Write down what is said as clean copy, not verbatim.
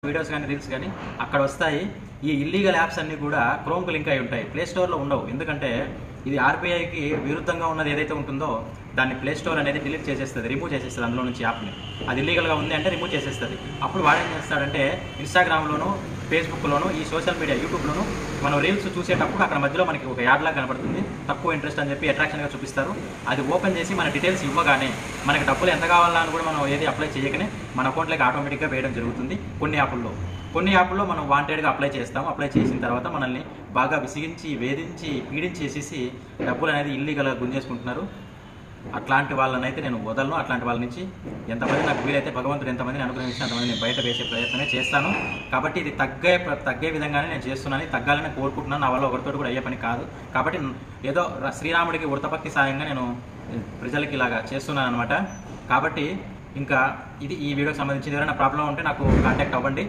Videos కానీ reels కానీ అక్కడ వస్తాయి. ఈ ఇల్లీగల్ యాప్స్ అన్నీ కూడా క్రోమ్కి లింక్ అయి ఉంటాయి, ప్లే స్టోర్లో ఉండవు. ఎందుకంటే ఇది ఆర్బీఐకి విరుద్ధంగా ఉన్నది ఏదైతే ఉంటుందో దాన్ని ప్లే స్టోర్ అనేది డిలీట్ చేసేస్తుంది, రిమూవ్ చేసేస్తుంది అందులో నుంచి యాప్ని. అది ఇల్లీగల్గా ఉంది అంటే రిమూవ్ చేసేస్తుంది. అప్పుడు వాడు ఏం చేస్తాడంటే ఇన్స్టాగ్రామ్లోను, ఫేస్బుక్లోను, ఈ సోషల్ మీడియా యూట్యూబ్లోను మనం రీల్స్ చూసేటప్పుడు అక్కడ మధ్యలో మనకి ఒక యాడ్ లాగా కనబడుతుంది, తక్కువ ఇంట్రెస్ట్ అని చెప్పి అట్రాక్షన్గా చూపిస్తారు. అది ఓపెన్ చేసి మన డీటెయిల్స్ ఇవ్వగానే మనకి డబ్బులు ఎంత కావాలా అని కూడా మనం ఏది అప్లై చేయకనే మన అకౌంట్లోకి ఆటోమేటిక్గా వేయడం జరుగుతుంది. కొన్ని యాప్ల్లో మనం వాంటెడ్గా అప్లై చేస్తాం. అప్లై చేసిన తర్వాత మనల్ని బాగా విసిగించి, వేధించి, పీడించేసేసి డబ్బులు అనేది ఇల్లీగల్గా గుంజేసుకుంటున్నారు. అట్లాంటి వాళ్ళనైతే నేను వదలను. అట్లాంటి వాళ్ళ నుంచి ఎంతమంది నాకు వీలైతే భగవంతుడు ఎంతమందిని అనుగ్రహించి అంతమంది నేను బయట వేసే ప్రయత్నమే చేస్తాను. కాబట్టి ఇది తగ్గే విధంగానే నేను చేస్తున్నాను, తగ్గాలని కోరుకుంటున్నాను. నా వల్ల ఒకరితో కూడా అయ్యే పని కాదు. కాబట్టి ఏదో శ్రీరాముడికి ఉడతపక్కి సాయంగా నేను ప్రజలకి ఇలాగా చేస్తున్నాను అనమాట. కాబట్టి ఇంకా ఇది ఈ వీడియోకి సంబంధించి ఏదైనా ప్రాబ్లం ఉంటే నాకు కాంటాక్ట్ అవ్వండి.